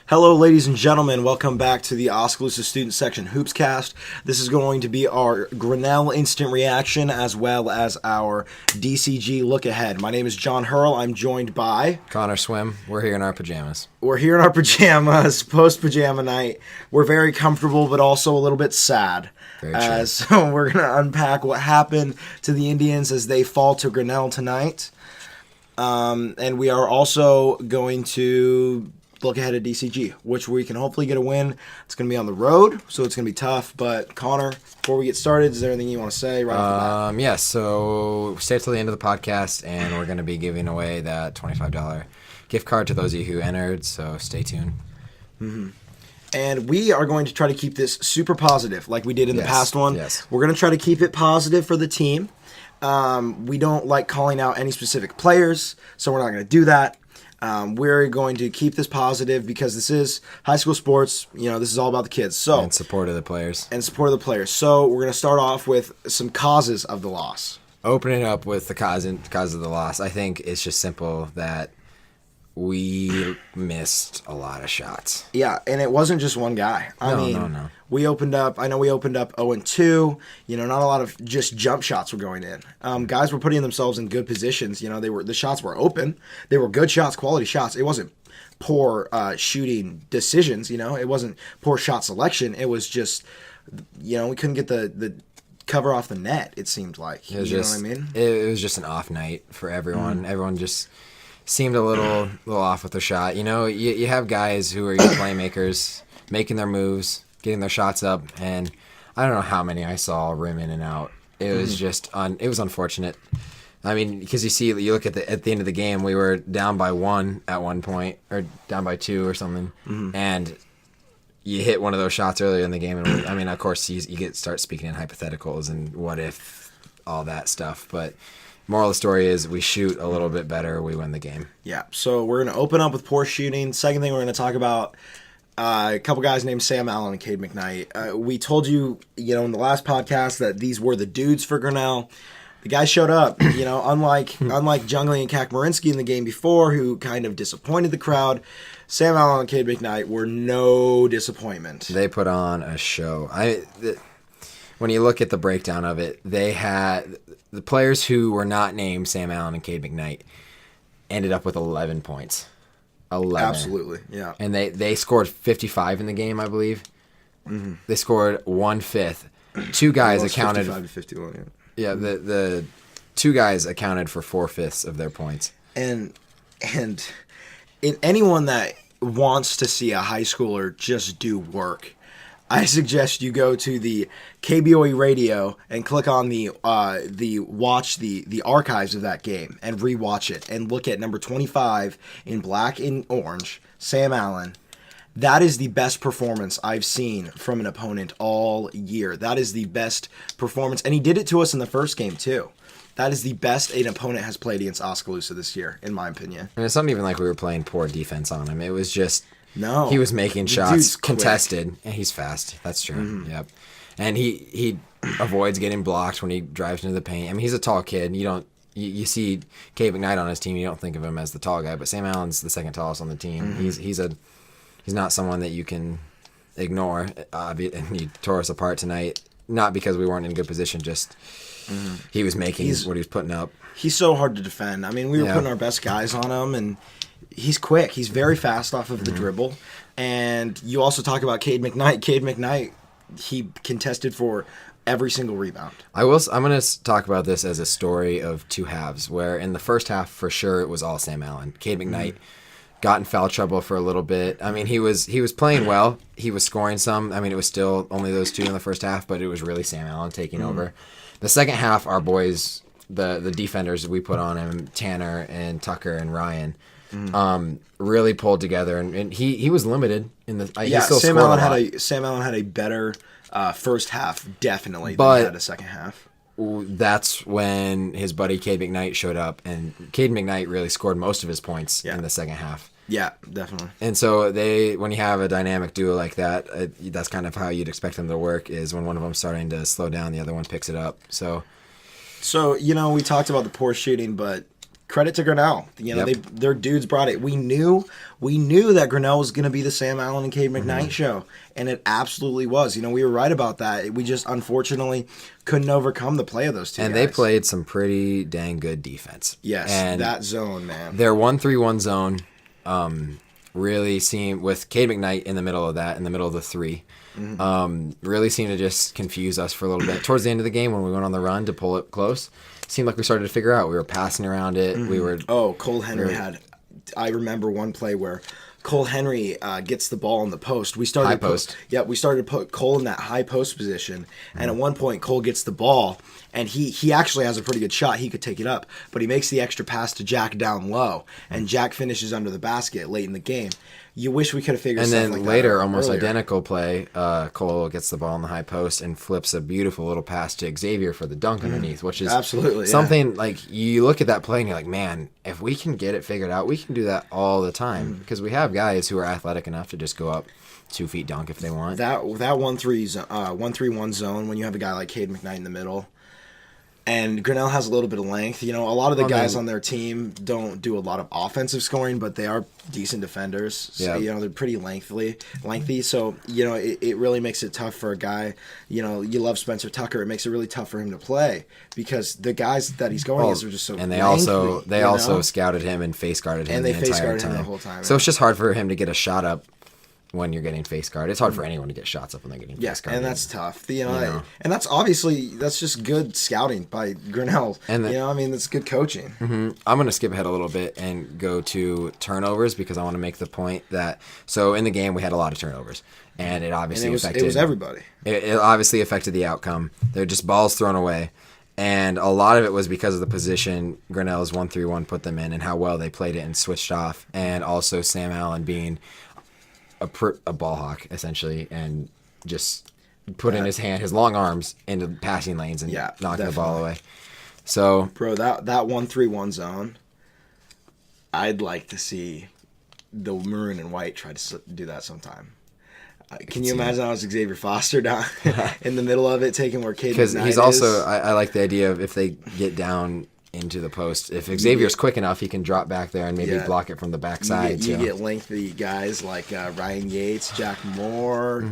Hello, ladies and gentlemen. Welcome back to the Oskaloosa Student Section Hoopscast. This is going to be our Grinnell instant reaction as well as our DCG look ahead. My name is John Hurl. I'm joined by Connor Swim. We're here in our pajamas. We're here in our pajamas, post-pajama night. We're very comfortable, but also a little bit sad. Very true. So we're going to unpack what happened to the Indians as they fall to Grinnell tonight. And we are also going to look ahead at DCG, which we can hopefully get a win. It's going to be on the road, so it's going to be tough. But Connor, before we get started, is there anything you want to say right off the bat? Yes, so stay till the end of the podcast, and we're going to be giving away that $25 gift card to those of you who entered, so stay tuned. Mm-hmm. And we are going to try to keep this super positive like we did in the past one. Yes. We're going to try to keep it positive for the team. We don't like calling out any specific players, so we're not going to do that. We're going to keep this positive because this is high school sports. You know, this is all about the kids. So And support of the players. So we're going to start off with some causes of the loss. Opening up with the cause of the loss, I think it's just simple that we missed a lot of shots. Yeah, and it wasn't just one guy. I mean, no. We opened up 0-2. You know, not a lot of just jump shots were going in. Guys were putting themselves in good positions. You know, the shots were open. They were good shots, quality shots. It wasn't poor shooting decisions. You know, it wasn't poor shot selection. It was just, you know, we couldn't get the cover off the net. It seemed like. You know what I mean? It was just an off night for everyone. Mm-hmm. Everyone just seemed a little off with their shot. You know, you have guys who are your playmakers making their moves, getting their shots up, and I don't know how many I saw rim in and out. It was just it was unfortunate. I mean, because you look at the end of the game, we were down by 1 at one point, or down by 2 or something, and you hit one of those shots earlier in the game, and I mean, of course, you start speaking in hypotheticals and what if, all that stuff, but moral of the story is we shoot a little bit better, we win the game. Yeah, so we're going to open up with poor shooting. Second thing we're going to talk about a couple guys named Sam Allen and Cade McKnight. We told you, you know, in the last podcast that these were the dudes for Grinnell. The guys showed up, you know, unlike Jungling and Kakmarinsky in the game before, who kind of disappointed the crowd. Sam Allen and Cade McKnight were no disappointment. They put on a show. When you look at the breakdown of it, they had the players who were not named Sam Allen and Cade McKnight ended up with 11 points. 11. Absolutely, yeah. And they scored 55 in the game, I believe. Mm-hmm. They scored 1/5. Two guys accounted 55 to 51. Yeah. Yeah, the two guys accounted for 4/5 of their points. And in anyone that wants to see a high schooler just do work, I suggest you go to the KBOE radio and click on the archives of that game and rewatch it and look at number 25 in black and orange, Sam Allen. That is the best performance I've seen from an opponent all year. That is the best performance, and he did it to us in the first game too. That is the best an opponent has played against Oskaloosa this year, in my opinion. And it's not even like we were playing poor defense on him. It was just no. He was making shots contested, and he's fast. That's true. Mm-hmm. Yep. And he avoids getting blocked when he drives into the paint. I mean, he's a tall kid. You see Cade McKnight on his team, you don't think of him as the tall guy, but Sam Allen's the second tallest on the team. Mm-hmm. He's not someone that you can ignore. And he tore us apart tonight, not because we weren't in good position, just he was making what he was putting up. He's so hard to defend. I mean, we were putting our best guys on him, and he's quick. He's very fast off of the dribble. And you also talk about Cade McKnight. Cade McKnight, he contested for every single rebound. I'm going to talk about this as a story of two halves, where in the first half, for sure, it was all Sam Allen. Cade McKnight got in foul trouble for a little bit. I mean, he was playing well. He was scoring some. I mean, it was still only those two in the first half, but it was really Sam Allen taking over. The second half, our boys, the defenders we put on him, Tanner and Tucker and Ryan, really pulled together, and he was limited in the. He still Sam scored Allen had a better first half, definitely, than he had a second half. That's when his buddy Cade McKnight showed up, and Cade McKnight really scored most of his points in the second half. Yeah, definitely. And so when you have a dynamic duo like that, that's kind of how you'd expect them to work, is when one of them's starting to slow down, the other one picks it up. So you know, we talked about the poor shooting, but credit to Grinnell. You know, their dudes brought it. We knew that Grinnell was going to be the Sam Allen and Cade McKnight show, and it absolutely was. You know, we were right about that. We just unfortunately couldn't overcome the play of those two. And guys. they played some pretty dang good defense. Yes, and that zone, man. Their 1-3-1 zone really seemed, with Cade McKnight in the middle of that, in the middle of the three. Really seemed to just confuse us for a little bit. Towards the end of the game, when we went on the run to pull it close, seemed like we started to figure out. We were passing around it. We were. Oh, Cole Henry had. I remember one play where Cole Henry gets the ball in the post. We started high post. We started to put Cole in that high post position, and at one point Cole gets the ball, and he actually has a pretty good shot. He could take it up, but he makes the extra pass to Jack down low, and Jack finishes under the basket late in the game. You wish we could have figured. And something then like later, that almost earlier. identical play, Cole gets the ball in the high post and flips a beautiful little pass to Xavier for the dunk underneath, which is absolutely something like you look at that play and you're like, man, if we can get it figured out, we can do that all the time because we have guys who are athletic enough to just go up 2 feet dunk if they want. That 1-3-1 zone when you have a guy like Cade McKnight in the middle. And Grinnell has a little bit of length. You know, a lot of the guys on their team don't do a lot of offensive scoring, but they are decent defenders. So, you know, they're pretty lengthy. So, you know, it really makes it tough for a guy. You know, you love Spencer Tucker. It makes it really tough for him to play because the guys that he's going against are just so and they lengthy, also scouted him and face guarded him the entire time. The whole time. So it's just hard for him to get a shot up when you're getting face guard. It's hard for anyone to get shots up when they're getting face guard. And that's tough. You know, and that's that's just good scouting by Grinnell. And you know, I mean, that's good coaching. I'm going to skip ahead a little bit and go to turnovers because I want to make the point that so in the game we had a lot of turnovers, and it obviously affected. It was everybody. It obviously affected the outcome. They're just balls thrown away. And a lot of it was because of the position Grinnell's 1-3-1 put them in and how well they played it and switched off, and also Sam Allen being a ball hawk essentially, and just putting his long arms into passing lanes and knocking the ball away. So, bro, that 1-3-1 zone, I'd like to see the maroon and white try to do that sometime. Can you imagine how Xavier Foster down in the middle of it, taking where Cade McKnight is? Because he's also, I like the idea of if they get down into the post. If Xavier's quick enough, he can drop back there and maybe block it from the backside. You get lengthy guys like Ryan Yates, Jack Moore.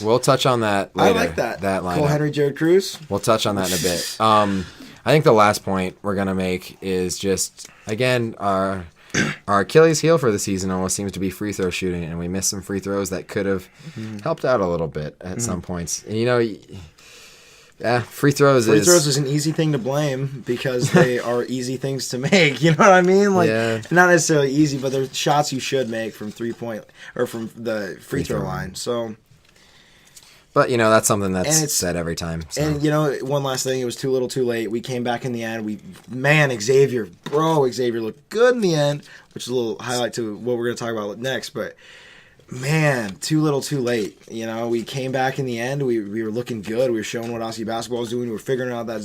We'll touch on that later. I like that. That lineup. Cole Henry, Jared Cruz. We'll touch on that in a bit. I think the last point we're gonna make is just again our Achilles heel for the season almost seems to be free throw shooting, and we missed some free throws that could have helped out a little bit at some points. And, you know. Yeah, free throws is an easy thing to blame because they are easy things to make. You know what I mean? Like, not necessarily easy, but they're shots you should make from 3-point or from the free throw line. So, but you know that's something that's said every time. So. And you know, one last thing, it was too little, too late. We came back in the end. Xavier looked good in the end, which is a little highlight to what we're going to talk about next. But man, too little, too late. You know, we came back in the end. We were looking good. We were showing what Aussie basketball was doing. We were figuring out that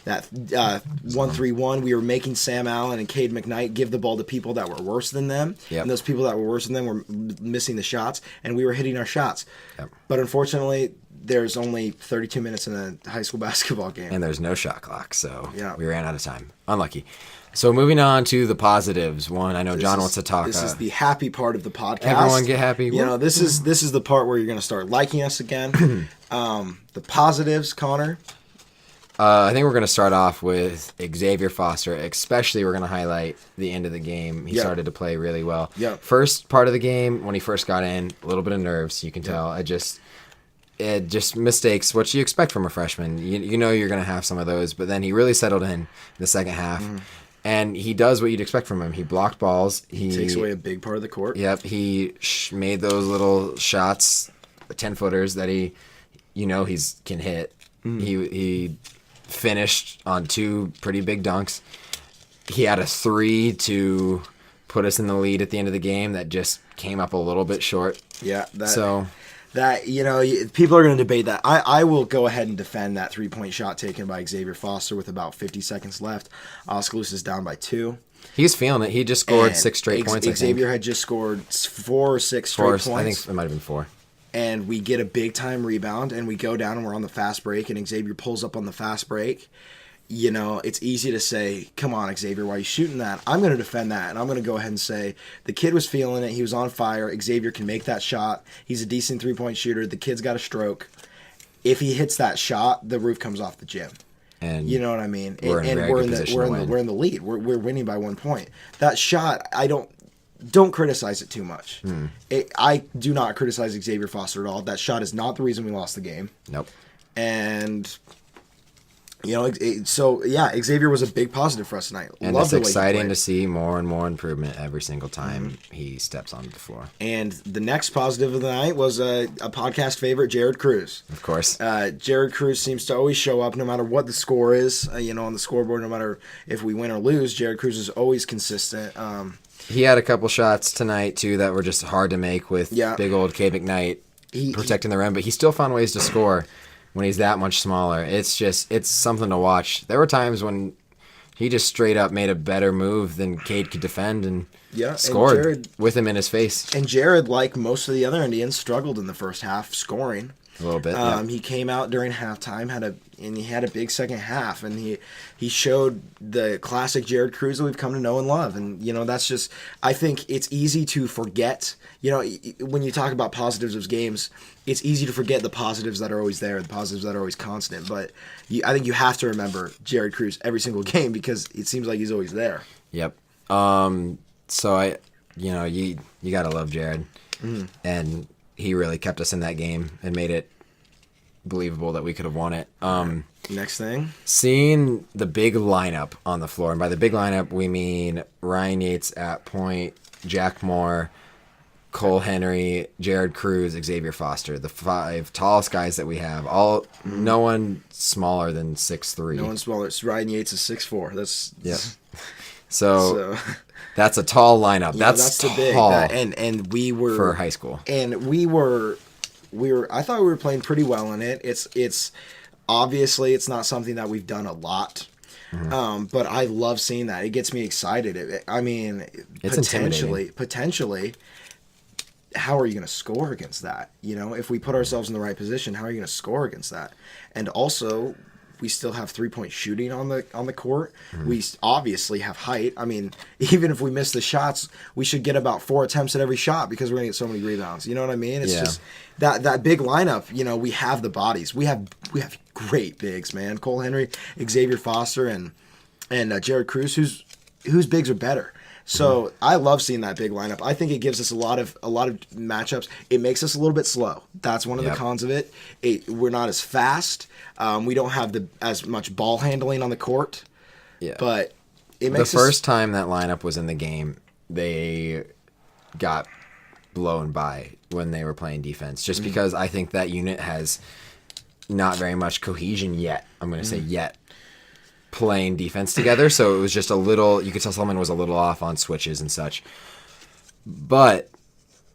1-3-1. We were making Sam Allen and Cade McKnight give the ball to people that were worse than them. Yep. And those people that were worse than them were missing the shots, and we were hitting our shots. Yep. But unfortunately, there's only 32 minutes in a high school basketball game. And there's no shot clock, so we ran out of time. Unlucky. So moving on to the positives. One, I know John wants to talk. This is the happy part of the podcast. Everyone get happy. You know, this is the part where you're going to start liking us again. The positives, Connor. I think we're going to start off with Xavier Foster. Especially, we're going to highlight the end of the game. He started to play really well. First part of the game, when he first got in, a little bit of nerves. You can tell. It just mistakes, what you expect from a freshman. You know you're going to have some of those, but then he really settled in the second half. And he does what you'd expect from him. He blocked balls. He takes away a big part of the court. Yep. He made those little shots, 10-footers that he can hit. He finished on 2 pretty big dunks. He had a 3 to put us in the lead at the end of the game that just came up a little bit short. Yeah. That, you know, people are going to debate that. I will go ahead and defend that 3-point shot taken by Xavier Foster with about 50 seconds left. Oskaloosa is down by 2. He's feeling it. He just scored 6 straight points, I think. Xavier had just scored 4 or 6 straight points. I think it might have been 4. And we get a big-time rebound, and we go down, and we're on the fast break, and Xavier pulls up on the fast break. it's easy to say, come on, Xavier, why are you shooting that? I'm going to defend that, and I'm going to go ahead and say the kid was feeling it. He was on fire. Xavier can make that shot. He's a decent three-point shooter. The kid's got a stroke. If he hits that shot, the roof comes off the gym. And you know what I mean? We're in the lead. We're winning by 1 point. That shot, don't criticize it too much. I do not criticize Xavier Foster at all. That shot is not the reason we lost the game. Nope. And Xavier was a big positive for us tonight. And it's exciting to see more and more improvement every single time he steps onto the floor. And the next positive of the night was a podcast favorite, Jared Cruz. Of course. Jared Cruz seems to always show up no matter what the score is, on the scoreboard, no matter if we win or lose. Jared Cruz is always consistent. He had a couple shots tonight, too, that were just hard to make with big old Cade McKnight protecting the rim, but he still found ways to score. When he's that much smaller, it's something to watch. There were times when he just straight up made a better move than Cade could defend and scored with him in his face. And Jared, like most of the other Indians, struggled in the first half scoring. A little bit. He came out during halftime, he had a big second half, and he showed the classic Jared Cruz that we've come to know and love. And that's just, I think it's easy to forget. When you talk about positives of games, it's easy to forget the positives that are always there, the positives that are always constant. But I think you have to remember Jared Cruz every single game because it seems like he's always there. Yep. So you gotta love Jared, and he really kept us in that game and made it believable that we could have won it. Next thing, seeing the big lineup on the floor, and by the big lineup we mean Ryan Yates at point, Jack Moore, Cole Henry, Jared Cruz, Xavier Foster, the 5 tallest guys that we have. No one smaller than 6'3". No one smaller. Ryan Yates is 6'4". That's So that's a tall lineup. That's tall. Big. And we were for high school. And we were. I thought we were playing pretty well in it. It's obviously it's not something that we've done a lot. But I love seeing that. It gets me excited. It's potentially. How are you going to score against that? If we put ourselves in the right position, how are you going to score against that? And also, we still have 3-point shooting on the court. We obviously have height. Even if we miss the shots, we should get about 4 attempts at every shot because we're going to get so many rebounds. You know what I mean? It's just that big lineup. We have the bodies. We have great bigs, man. Cole Henry, Xavier Foster, and Jared Cruz, whose bigs are better. So I love seeing that big lineup. I think it gives us a lot of matchups. It makes us a little bit slow. That's one of the cons of it. We're not as fast. We don't have as much ball handling on the court. Yeah. But it makes the first time that lineup was in the game, they got blown by when they were playing defense. Just because I think that unit has not very much cohesion yet. I'm going to say yet. Playing defense together, so it was just a little, you could tell someone was a little off on switches and such. But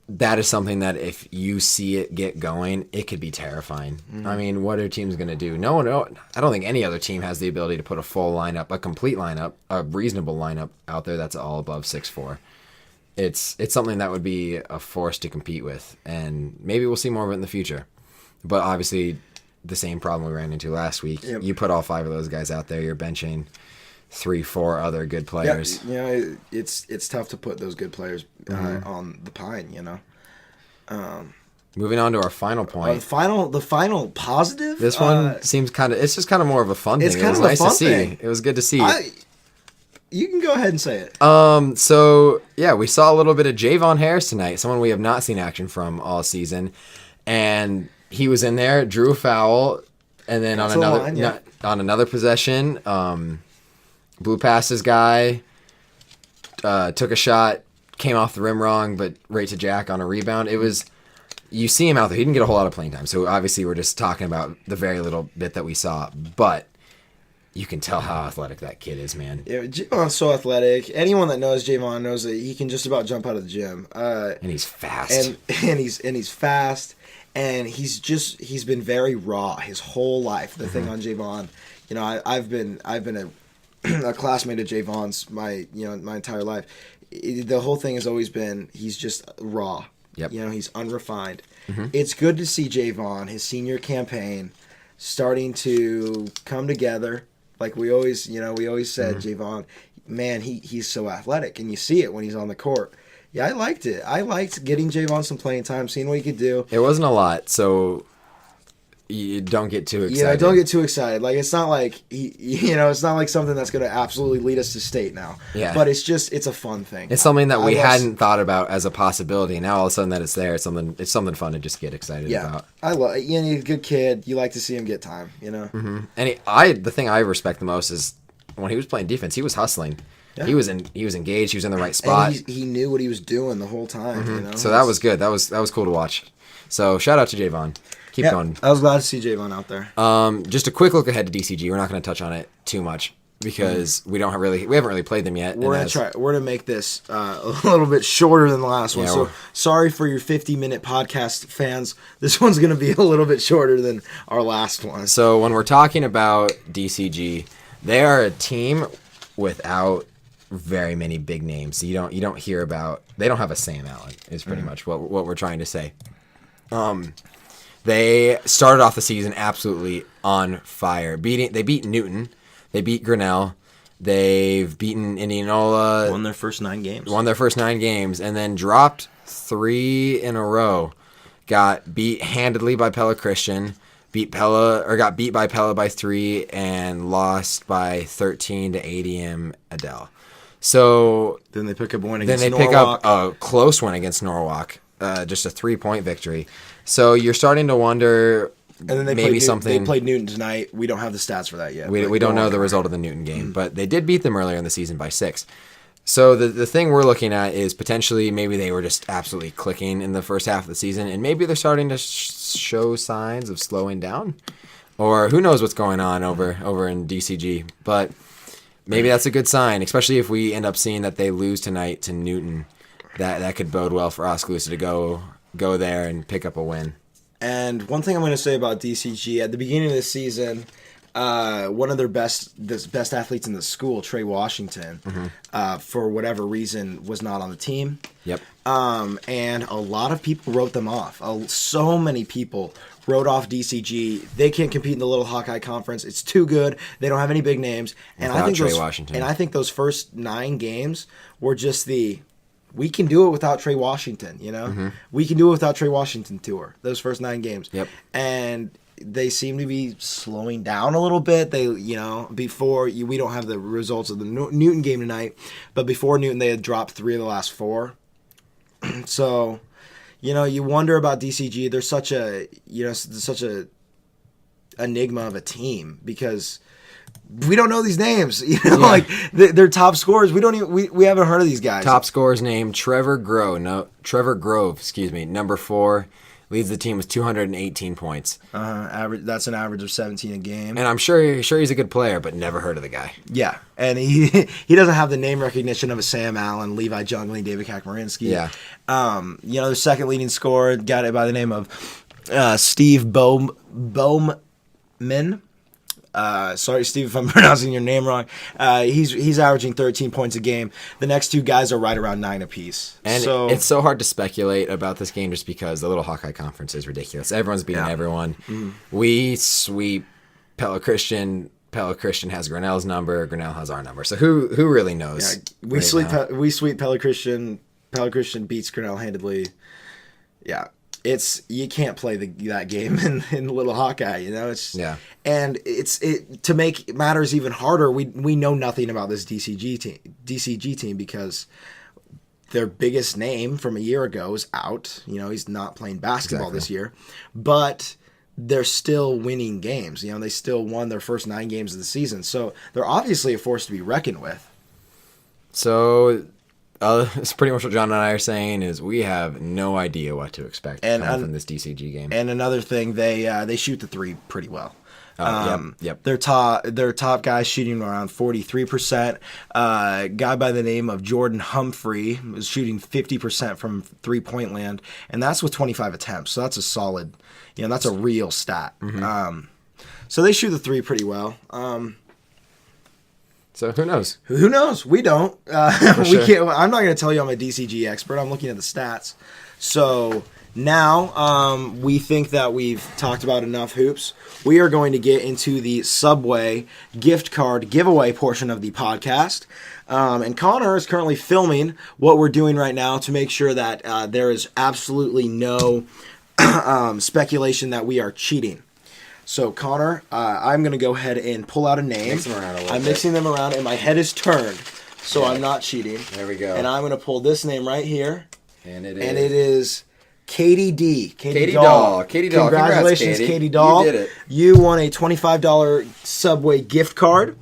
that is something that if you see it get going, it could be terrifying. What are teams going to do? No, I don't think any other team has the ability to put a full lineup, a complete lineup, a reasonable lineup out there that's all above 6'4". It's something that would be a force to compete with, and maybe we'll see more of it in the future. But obviously, the same problem we ran into last week. Yep. You put all 5 of those guys out there, you're benching 3-4 other good players. It's tough to put those good players on the pine. Moving on to our final point. The final positive. This one seems it's just kind of more of a fun thing. It was nice to see. It was good to see. You can go ahead and say it. So we saw a little bit of Javon Harris tonight, someone we have not seen action from all season, and he was in there, drew a foul, and then on another possession, blew past his guy, took a shot, came off the rim wrong, but right to Jack on a rebound. You see him out there. He didn't get a whole lot of playing time, so obviously we're just talking about the very little bit that we saw. But you can tell how athletic that kid is, man. Yeah, Javon's so athletic. Anyone that knows Javon knows that he can just about jump out of the gym. And he's fast. And he's fast. And he's been very raw his whole life. The thing on Javon, I've been a classmate of Javon's my entire life. The whole thing has always been he's just raw. Yep. He's unrefined. It's good to see Javon, his senior campaign, starting to come together, Like we always said, Javon, man, he's so athletic, and you see it when he's on the court. Yeah, I liked it. I liked getting Javon some playing time, seeing what he could do. It wasn't a lot, so you don't get too excited. Yeah, don't get too excited. Like it's not like it's not like something that's going to absolutely lead us to state now. Yeah. But it's a fun thing. It's something that we hadn't thought about as a possibility. And now all of a sudden that it's there, it's something fun to just get excited about. I love. He's a good kid. You like to see him get time. Mm-hmm. And the thing I respect the most is when he was playing defense, he was hustling. Yeah. He was engaged. He was in the right spot. And he knew what he was doing the whole time. Mm-hmm. So that was good. That was cool to watch. So shout out to Javon. Keep going. I was glad to see Javon out there. Just a quick look ahead to DCG. We're not going to touch on it too much because we haven't really played them yet. We're gonna make this a little bit shorter than the last one. So sorry for your 50-minute podcast fans. This one's gonna be a little bit shorter than our last one. So when we're talking about DCG, they are a team without very many big names. You don't hear about. They don't have a Sam Allen. Is pretty much what we're trying to say. They started off the season absolutely on fire. They beat Newton. They beat Grinnell. They've beaten Indianola. Won their first 9 games. And then dropped 3 in a row. Got beat handedly by Pella Christian. Got beat by Pella by 3 and lost by 13 to ADM Adele. So then they pick up a win against Norwalk. Pick up a close one against Norwalk. Just a 3-point victory. So you're starting to wonder, and then they played Newton tonight. We don't have the stats for that yet. We don't know the result of the Newton game, but they did beat them earlier in the season by 6. So the thing we're looking at is potentially maybe they were just absolutely clicking in the first half of the season, and maybe they're starting to show signs of slowing down, or who knows what's going on over in DCG. But maybe that's a good sign, especially if we end up seeing that they lose tonight to Newton. That could bode well for Oskaloosa to go there and pick up a win. And one thing I'm going to say about DCG, at the beginning of the season, one of their best athletes in the school, Trey Washington, for whatever reason, was not on the team. Yep. And a lot of people wrote them off. So many people wrote off DCG. They can't compete in the Little Hawkeye Conference. It's too good. They don't have any big names. And I think Washington. And I think those first 9 games were just we can do it without Trey Washington, We can do it without Trey Washington tour, those first 9 games. Yep. And they seem to be slowing down a little bit. They, before, we don't have the results of the Newton game tonight, but before Newton, they had dropped 3 of the last 4. So, you wonder about DCG. They're such a enigma of a team because we don't know these names, like they're top scorers. We haven't heard of these guys. Top scorers named Trevor Grove, number 4, leads the team with 218 points. Average. That's an average of 17 a game. And I'm sure he's a good player, but never heard of the guy. Yeah, and he doesn't have the name recognition of a Sam Allen, Levi Jungling, David Kakmarinsky. Yeah. Their second leading scorer, got it by the name of Steve Bowman. Sorry, Steve, if I'm pronouncing your name wrong. He's averaging 13 points a game. The next 2 guys are right around 9 apiece. And it's so hard to speculate about this game just because the Little Hawkeye Conference is ridiculous. Everyone's beating everyone. Mm-hmm. We sweep Pella Christian. Pella Christian has Grinnell's number. Grinnell has our number. So who really knows? Yeah, we sweep Pella Christian. Pella Christian beats Grinnell handedly. Yeah. You can't play that game in Little Hawkeye, and it's to make matters even harder. We know nothing about this DCG team because their biggest name from a year ago is out. He's not playing basketball this year, but they're still winning games. They still won their first 9 games of the season, so they're obviously a force to be reckoned with. So. It's pretty much what John and I are saying is we have no idea what to expect from this DCG game. And another thing, they shoot the 3 pretty well. Yep. Their top guy shooting around 43%. A guy by the name of Jordan Humphrey is shooting 50% from 3-point land, and that's with 25 attempts. So that's a solid, that's a real stat. Mm-hmm. So they shoot the 3 pretty well. So who knows? Who knows? We don't. Sure. Can't. I'm not going to tell you I'm a DCG expert. I'm looking at the stats. So Now, we think that we've talked about enough hoops. We are going to get into the Subway gift card giveaway portion of the podcast. And Connor is currently filming what we're doing right now to make sure that there is absolutely no speculation that we are cheating. So, Connor, I'm going to go ahead and pull out a name. Mix them around a little I'm bit. mixing them around, and my head is turned, so Yeah. I'm not cheating. There we go. And I'm going to pull this name right here. And it is Katie D. Katie Doll. Katie Doll. Congratulations, Congrats, Katie Doll. You did it. You won a $25 Subway gift card.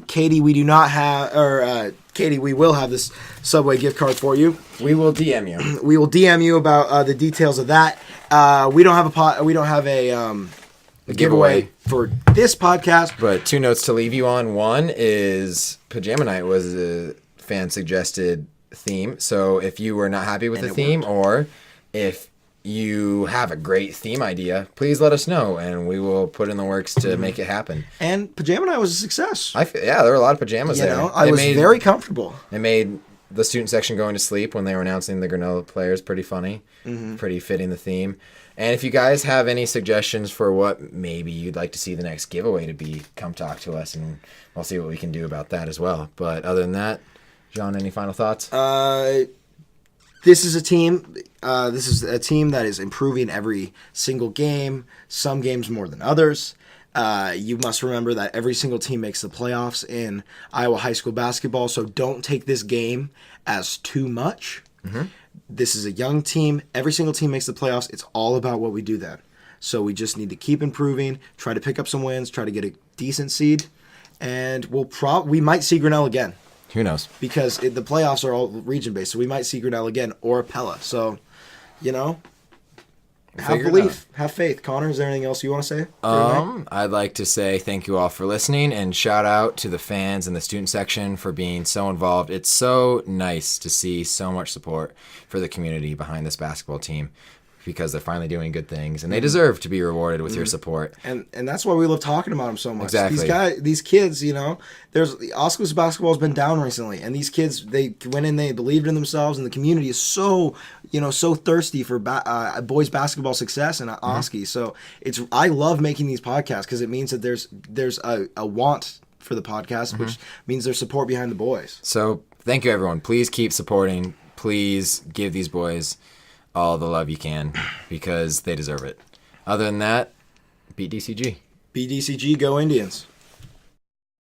Katie, we do not have, or Katie, we will have this Subway gift card for you. We will DM you. We will DM you about the details of that. We don't have a giveaway for this podcast. But 2 notes to leave you on. One is Pajama Night was a fan suggested theme. So if you were not happy with the theme, or if you have a great theme idea, please let us know, and we will put in the works to make it happen. And Pajama Night was a success. There were a lot of pajamas there. I was very comfortable. It made the student section going to sleep when they were announcing the Grinnell players pretty funny, pretty fitting the theme. And if you guys have any suggestions for what maybe you'd like to see the next giveaway to be, come talk to us, and we'll see what we can do about that as well. But other than that, John, any final thoughts? This is a team. This is a team that is improving every single game. Some games more than others. You must remember that every single team makes the playoffs in Iowa high school basketball. So don't take this game as too much. This is a young team. Every single team makes the playoffs. It's all about what we do then. So we just need to keep improving. Try to pick up some wins. Try to get a decent seed, and we might see Grinnell again. Who knows? Because the playoffs are all region-based, so we might see Grinnell again or Pella. So, have belief, have faith. Connor, is there anything else you want to say? I'd like to say thank you all for listening, and shout out to the fans and the student section for being so involved. It's so nice to see so much support for the community behind this basketball team, because they're finally doing good things, and they deserve to be rewarded with your support. And that's why we love talking about them so much. Exactly. These kids, there's Oskaloosa basketball has been down recently, and these kids, they went in, they believed in themselves, and the community is so thirsty for boys basketball success in Oski. So I love making these podcasts because it means that there's a want for the podcast, which means there's support behind the boys. So thank you, everyone. Please keep supporting. Please give these boys all the love you can, because they deserve it. Other than that, beat DCG. Beat DCG, go Indians.